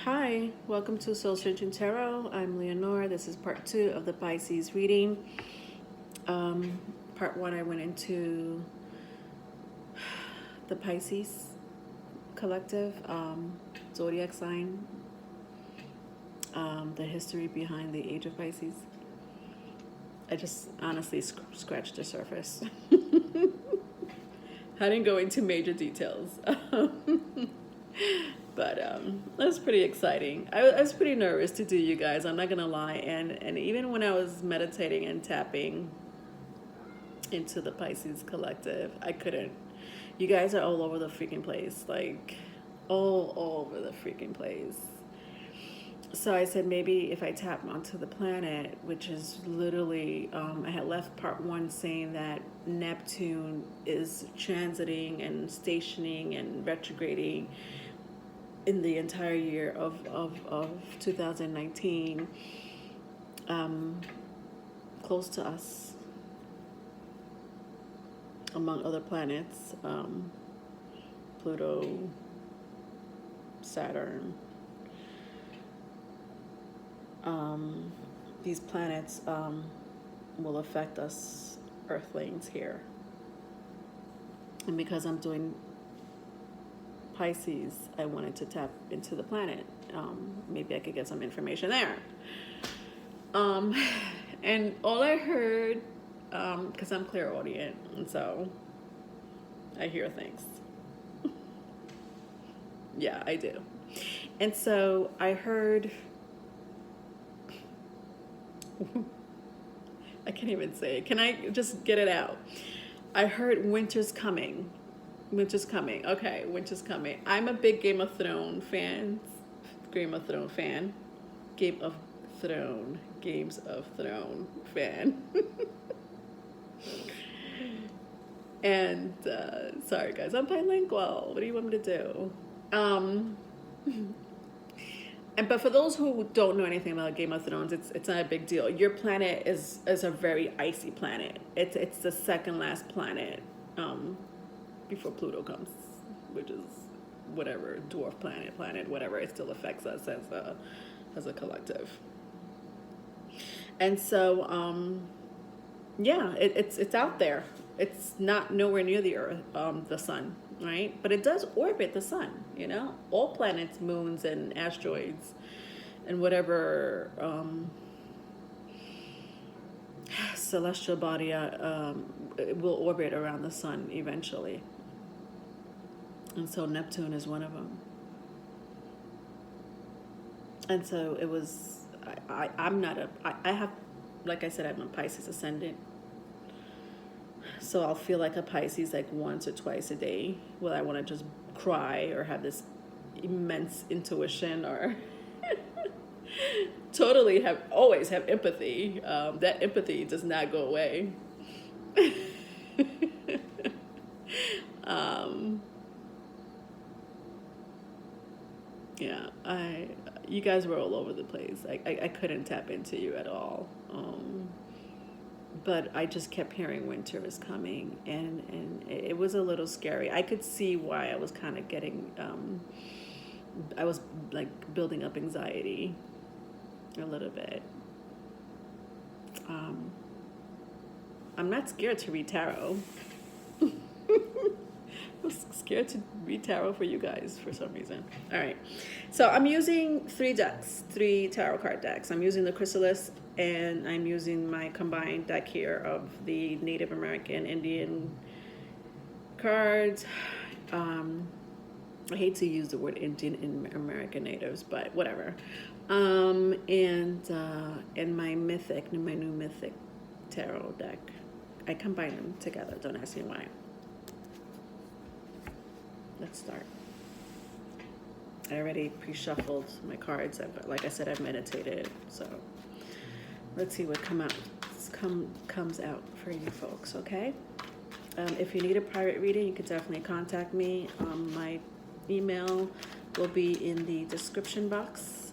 Hi, welcome to Soul Searching Tarot. I'm Leonore. This is part 2 of the Pisces reading. Part 1, I went into the Pisces collective, zodiac sign, the history behind the age of Pisces. I just honestly scratched the surface. I didn't go into major details. But that was pretty exciting. I was pretty nervous to do, you guys. I'm not gonna lie. And even when I was meditating and tapping into the Pisces collective, I couldn't. You guys are all over the freaking place, like all over the freaking place. So I said maybe if I tap onto the planet, which is literally, I had left part 1 saying that Neptune is transiting and stationing and retrograding in the entire year of 2019, close to us, among other planets, Pluto, Saturn. These planets will affect us Earthlings here. And because I'm doing Pisces, I wanted to tap into the planet. Maybe I could get some information there. And all I heard, because I'm clairaudient, and so I hear things. Yeah, I do. And so I heard, I can't even say it. Can I just get it out? I heard winter's coming. Winter's coming. Okay, winter's coming. I'm a big Game of Thrones fan. Games of Thrones fan. And sorry guys, I'm bilingual. What do you want me to do? But for those who don't know anything about Game of Thrones, it's not a big deal. Your planet is a very icy planet. It's the second last planet before Pluto comes, which is whatever, dwarf planet, whatever. It still affects us as a collective. And so yeah, it's out there. It's not nowhere near the Earth, the sun, right? But it does orbit the sun, you know? All planets, moons, and asteroids, and whatever celestial body will orbit around the sun eventually. And so Neptune is one of them. And so it was, I have, like I said, I'm a Pisces ascendant. So I'll feel like a Pisces like once or twice a day where I want to just cry or have this immense intuition or totally always have empathy. That empathy does not go away. Yeah, you guys were all over the place. I couldn't tap into you at all. But I just kept hearing winter is coming, and it was a little scary. I could see why I was kind of getting, I was like building up anxiety a little bit. I'm not scared to read tarot. I'm scared to read tarot for you guys for some reason. All right, so I'm using 3 tarot card decks. I'm using the Chrysalis, and I'm using my combined deck here of the Native American Indian cards. I hate to use the word Indian in American natives, but whatever. And my new mythic tarot deck. I combine them together. Don't ask me why. Let's start. I already pre-shuffled my cards. Like I said, I've meditated. So let's see what comes out for you folks, okay? If you need a private reading, you can definitely contact me. My email will be in the description box.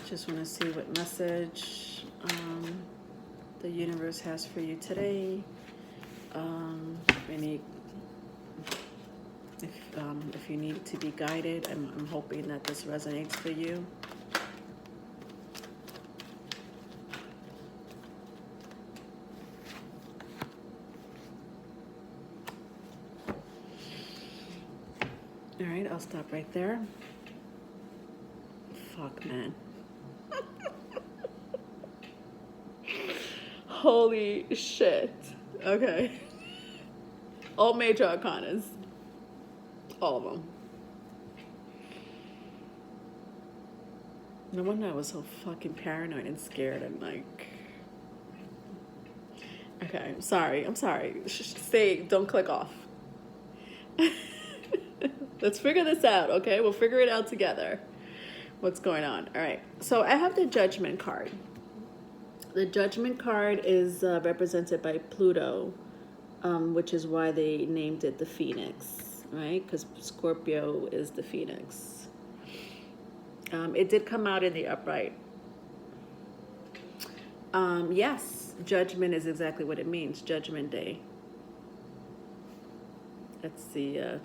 Just want to see what message the universe has for you today. Any, if you need to be guided, I'm hoping that this resonates for you. All right, I'll stop right there. Fuck, man. Holy shit. Okay. All major arcanas. All of them. No wonder I was so fucking paranoid and scared and like... Okay, I'm sorry. Stay, don't click off. Let's figure this out, okay? We'll figure it out together. What's going on? All right, so I have the Judgment card. The Judgment card is represented by Pluto, which is why they named it the Phoenix, right? Because Scorpio is the Phoenix. It did come out in the upright. Yes, Judgment is exactly what it means, Judgment Day. That's the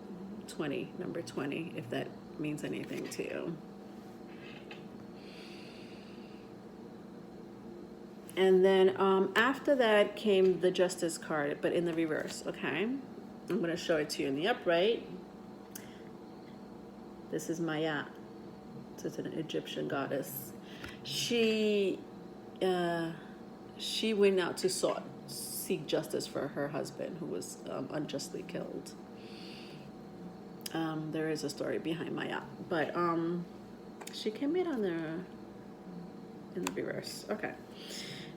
20, number 20, if that means anything to you. And then after that came the Justice card, but in the reverse, okay? I'm going to show it to you in the upright. This is Maya. So it's an Egyptian goddess. She went out to seek justice for her husband who was unjustly killed. There is a story behind Maya, but she came in in the reverse. Okay.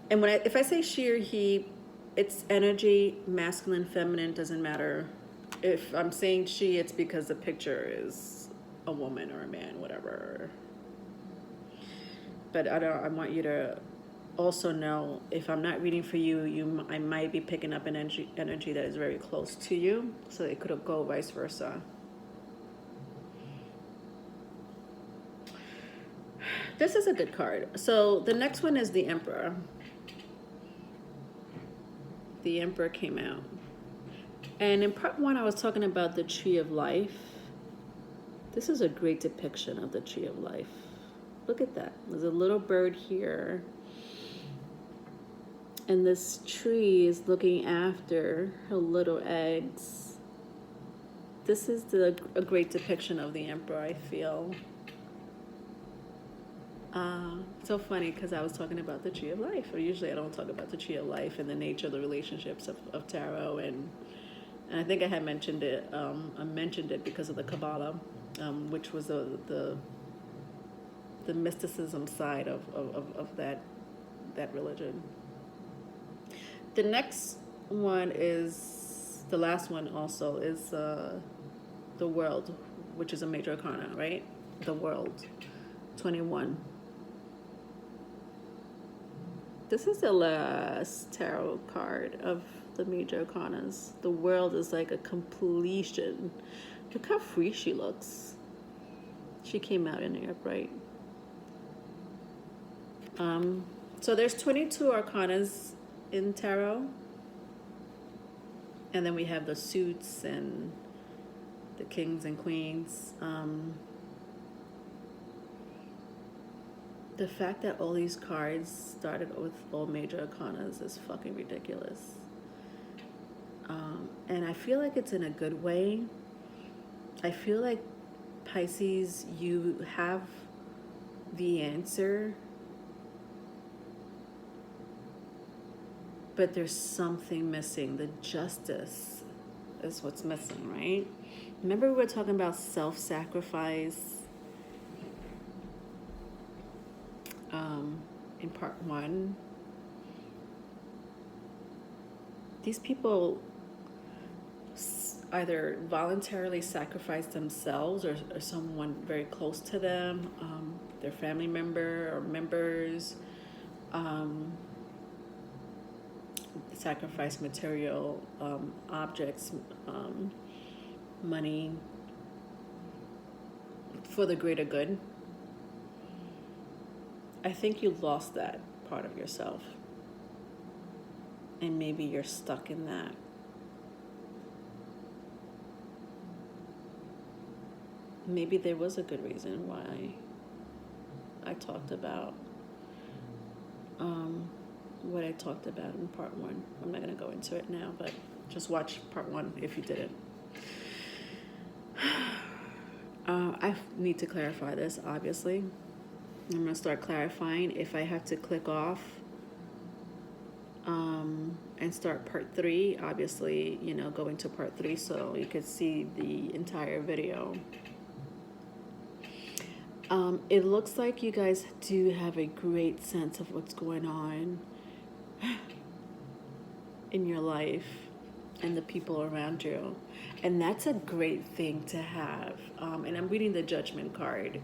And if I say she or he, it's energy, masculine, feminine, doesn't matter. If I'm saying she, it's because the picture is a woman or a man, whatever. But I want you to also know, if I'm not reading for you, I might be picking up an energy that is very close to you, so it could go vice versa. This is a good card. So the next one is the Emperor. The Emperor came out. And in part 1, I was talking about the Tree of Life. This is a great depiction of the Tree of Life. Look at that. There's a little bird here. And this tree is looking after her little eggs. This is a great depiction of the Emperor, I feel. So funny, because I was talking about the Tree of Life. Or usually I don't talk about the Tree of Life and the nature of the relationships of tarot. And I think I had mentioned it. I mentioned it because of the Kabbalah, which was the mysticism side of that religion. The next one is, the last one also, is the World, which is a major arcana, right? The World, 21. This is the last tarot card of the major arcanas. The World is like a completion. Look how free she looks. She came out in the upright. So there's 22 arcanas in tarot. And then we have the suits and the kings and queens. The fact that all these cards started with all major arcanas is fucking ridiculous. And I feel like it's in a good way. I feel like, Pisces, you have the answer, but there's something missing. The Justice is what's missing, right? Remember we were talking about self-sacrifice in part 1. These people either voluntarily sacrifice themselves or someone very close to them, their family member or members, sacrifice material, objects, money for the greater good. I think you lost that part of yourself. And maybe you're stuck in that. Maybe there was a good reason why I talked about what I talked about in part 1. I'm not going to go into it now, but just watch part 1 if you didn't. I need to clarify this, obviously. I'm going to start clarifying. If I have to click off and start part 3, obviously, go into part 3 so you could see the entire video. It looks like you guys do have a great sense of what's going on in your life and the people around you. And that's a great thing to have. And I'm reading the Judgment card.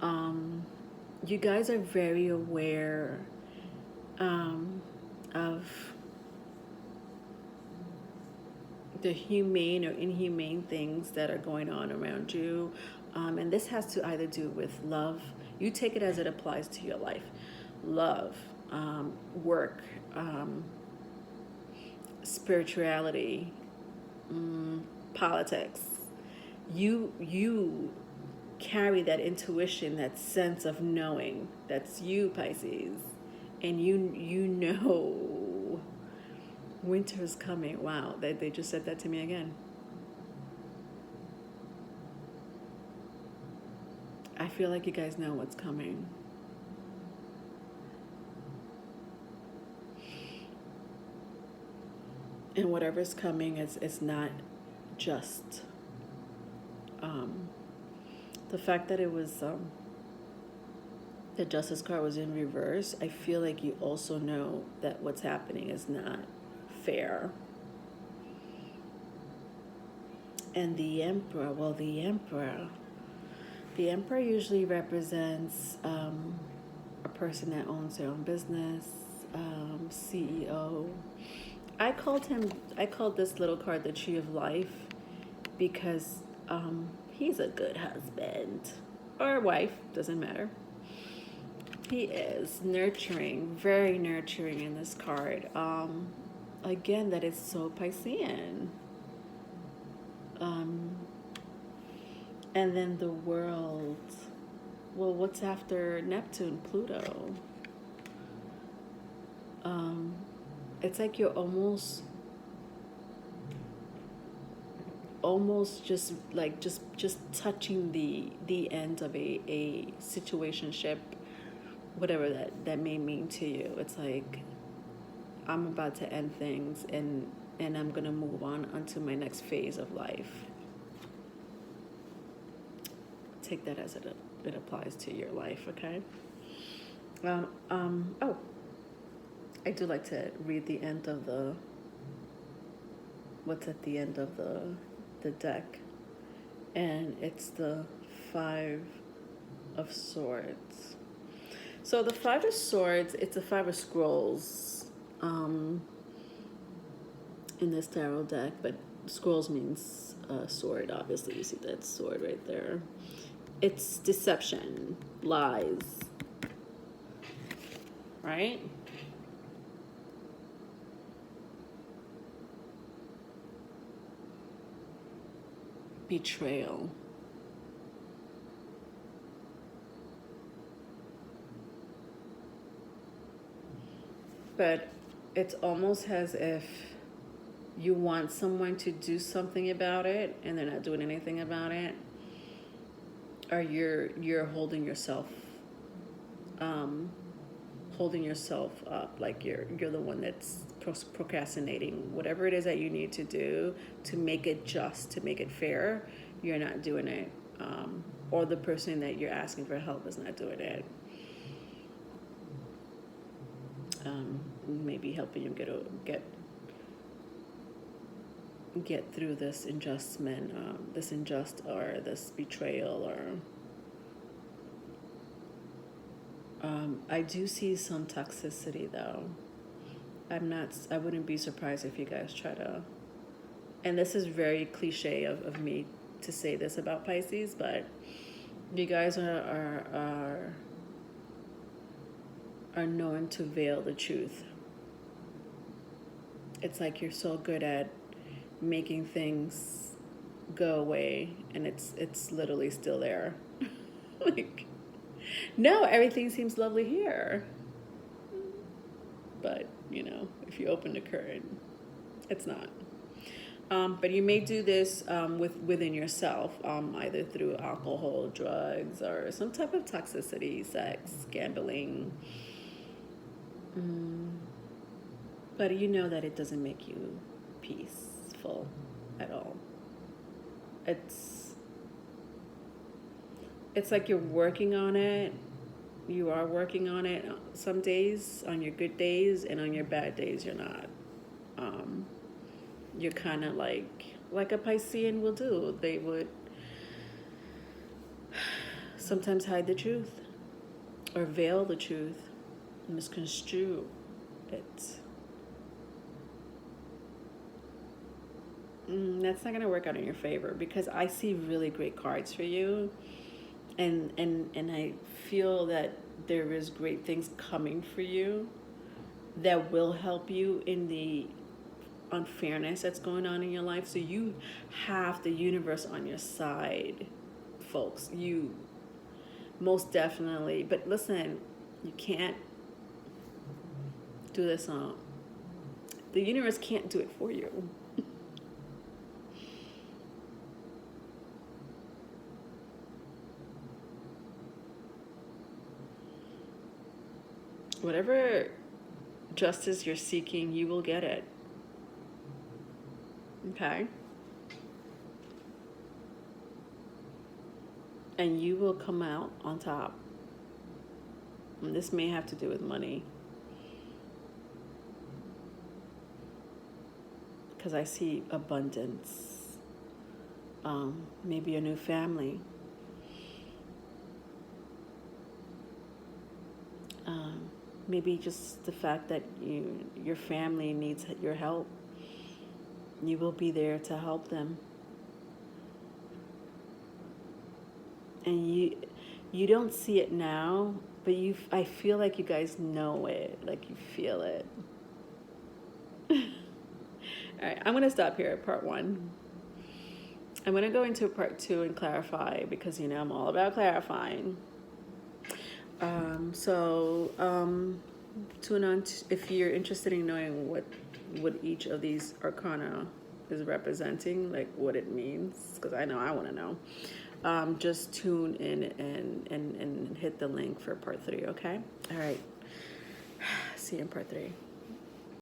You guys are very aware of the humane or inhumane things that are going on around you. And this has to either do with love. You take it as it applies to your life. Love, work, spirituality, politics. You carry that intuition, that sense of knowing. That's you, Pisces. And you know winter's coming. Wow, they just said that to me again. I feel like you guys know what's coming. And whatever's coming is not just the fact that it was the Justice card was in reverse. I feel like you also know that what's happening is not fair. And the Emperor, well, the Emperor usually represents a person that owns their own business, CEO. I called this little card the Tree of Life because he's a good husband or wife, doesn't matter. He is nurturing, very nurturing in this card. Again, that is so Piscean. And then the World. Well, what's after Neptune? Pluto. It's like you're almost just touching the end of a situationship, whatever that may mean to you. It's like I'm about to end things and I'm gonna move on onto my next phase of life. Take that as it applies to your life, okay? Oh, I do like to read the end of what's at the end of the deck, and it's the 5 of Swords. So the 5 of Swords, it's a 5 of Scrolls in this tarot deck, but scrolls means sword. Obviously, you see that sword right there. It's deception, lies, right? Betrayal. But it's almost as if you want someone to do something about it and they're not doing anything about it, or you're holding yourself up, like you're the one that's procrastinating whatever it is that you need to do to make it just, to make it fair. You're not doing it, or the person that you're asking for help is not doing it. Maybe helping you get through this injustice, or this betrayal, or I do see some toxicity though. I wouldn't be surprised if you guys try to, and this is very cliche of me to say this about Pisces, but you guys are known to veil the truth. It's like you're so good at making things go away, and it's literally still there. Like, no, everything seems lovely here. But, if you open the curtain, it's not. But you may do this within yourself, either through alcohol, drugs, or some type of toxicity, sex, gambling. But you know that it doesn't make you peaceful at all. It's like you're working on it. You are working on it some days, on your good days, and on your bad days you're not. You're kind of like a Piscean will do. They would sometimes hide the truth or veil the truth, misconstrue it. That's not going to work out in your favor, because I see really great cards for you, and I feel that there is great things coming for you that will help you in the unfairness that's going on in your life. So you have the universe on your side, folks. You most definitely. But listen, you can't do this on. The universe can't do it for you. Whatever justice you're seeking, you will get it. Okay? And you will come out on top. And this may have to do with money, because I see abundance. Maybe a new family. Maybe just the fact that your family needs your help. You will be there to help them. And you don't see it now, but I feel like you guys know it, like you feel it. All right, I'm going to stop here at part 1. I'm going to go into part 2 and clarify, because I'm all about clarifying. Tune on if you're interested in knowing what each of these arcana is representing, like what it means, because I know I want to know. Just tune in and hit the link for part 3, okay? All right. See you in part 3.